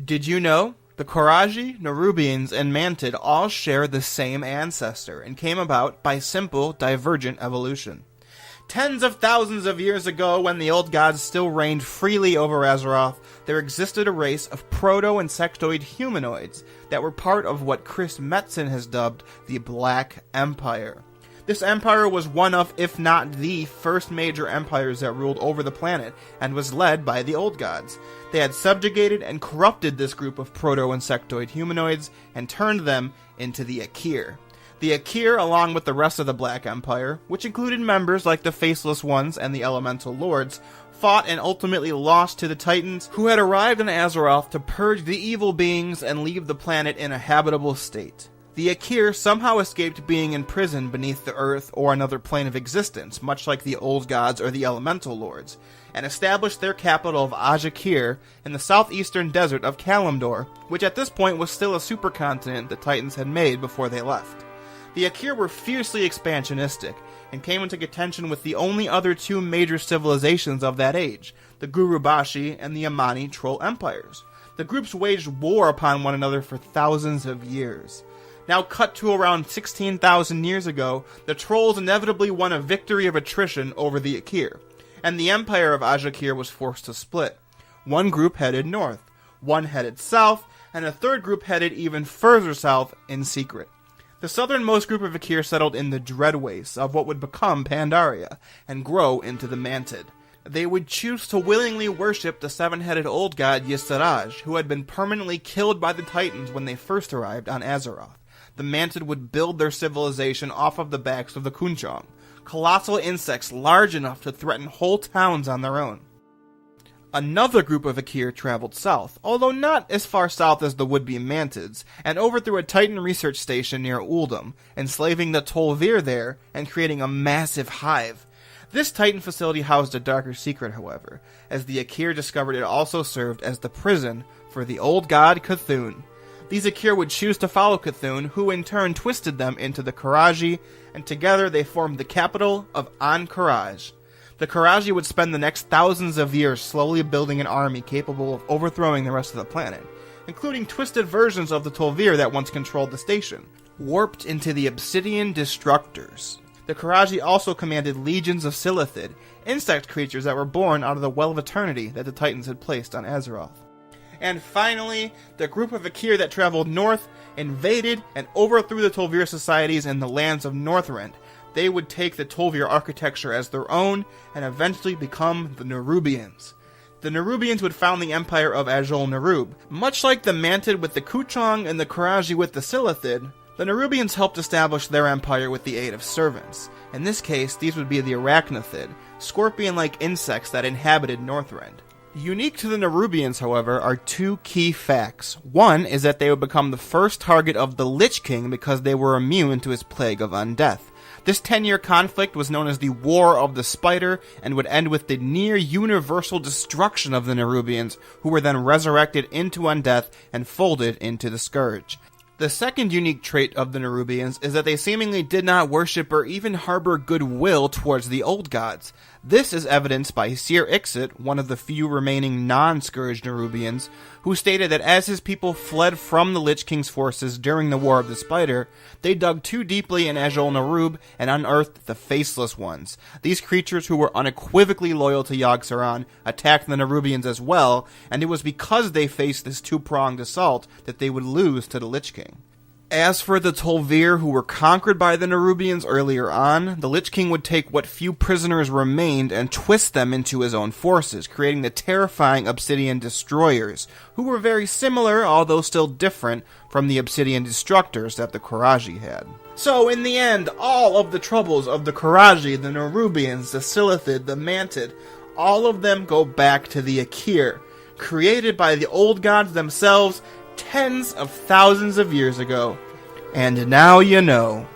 Did you know? The Qiraji, Nerubians, and Mantid all share the same ancestor and came about by simple divergent evolution. Tens of thousands of years ago, when the old gods still reigned freely over Azeroth, there existed a race of proto-insectoid humanoids that were part of what Chris Metzen has dubbed the Black Empire. This empire was one of, if not the, first major empires that ruled over the planet, and was led by the old gods. They had subjugated and corrupted this group of proto-insectoid humanoids, and turned them into the Ahn'Qiraj. The Ahn'Qiraj, along with the rest of the Black Empire, which included members like the Faceless Ones and the Elemental Lords, fought and ultimately lost to the Titans, who had arrived in Azeroth to purge the evil beings and leave the planet in a habitable state. The Ahn'Qiraj somehow escaped being imprisoned beneath the earth or another plane of existence, much like the Old Gods or the Elemental Lords, and established their capital of Ahn'Qiraj in the southeastern desert of Kalimdor, which at this point was still a supercontinent the Titans had made before they left. The Ahn'Qiraj were fiercely expansionistic, and came into contention with the only other two major civilizations of that age, the Gurubashi and the Amani Troll Empires. The groups waged war upon one another for thousands of years. Now cut to around 16,000 years ago, the Trolls inevitably won a victory of attrition over the Ahn'Qiraj, and the empire of Ahn'Qiraj was forced to split. One group headed north, one headed south, and a third group headed even further south in secret. The southernmost group of Ahn'Qiraj settled in the Dread Wastes of what would become Pandaria, and grow into the Mantid. They would choose to willingly worship the seven-headed old god Yogg-Saron, who had been permanently killed by the Titans when they first arrived on Azeroth. The Mantid would build their civilization off of the backs of the Kunchong, colossal insects large enough to threaten whole towns on their own. Another group of Ahn'Qiraj traveled south, although not as far south as the would-be Mantids, and overthrew a Titan research station near Uldum, enslaving the Tol'vir there and creating a massive hive. This Titan facility housed a darker secret, however, as the Ahn'Qiraj discovered it also served as the prison for the old god Cthulhu. These Ahn'Qiraj would choose to follow Cthulhu, who in turn twisted them into the Qiraji, and together they formed the capital of Ahn'Qiraj. The Qiraji would spend the next thousands of years slowly building an army capable of overthrowing the rest of the planet, including twisted versions of the Tol'vir that once controlled the station, warped into the Obsidian Destructors. The Qiraji also commanded legions of Silithid, insect creatures that were born out of the Well of Eternity that the Titans had placed on Azeroth. And finally, the group of Ahn'Qiraj that traveled north invaded and overthrew the Tol'vir societies in the lands of Northrend. They would take the Tol'vir architecture as their own and eventually become the Nerubians. The Nerubians would found the empire of Azjol-Nerub. Much like the Mantid with the Kuchong and the Qiraji with the Silithid, the Nerubians helped establish their empire with the aid of servants. In this case, these would be the Arachnithid, scorpion-like insects that inhabited Northrend. Unique to the Nerubians, however, are two key facts. One is that they would become the first target of the Lich King because they were immune to his plague of undeath. This 10-year conflict was known as the War of the Spider and would end with the near-universal destruction of the Nerubians, who were then resurrected into undeath and folded into the Scourge. The second unique trait of the Nerubians is that they seemingly did not worship or even harbor goodwill towards the old gods. This is evidenced by Seer Ixit, one of the few remaining non-Scourge Nerubians, who stated that as his people fled from the Lich King's forces during the War of the Spider, they dug too deeply in Azjol-Nerub and unearthed the Faceless Ones. These creatures, who were unequivocally loyal to Yogg-Saron, attacked the Nerubians as well, and it was because they faced this two-pronged assault that they would lose to the Lich King. As for the Tol'vir, who were conquered by the Nerubians earlier on, the Lich King would take what few prisoners remained and twist them into his own forces, creating the terrifying Obsidian Destroyers, who were very similar, although still different, from the Obsidian Destructors that the Qiraji had. So, in the end, all of the troubles of the Qiraji, the Nerubians, the Silithid, the Mantid, all of them go back to the Ahn'Qiraj, created by the old gods themselves tens of thousands of years ago. And now you know.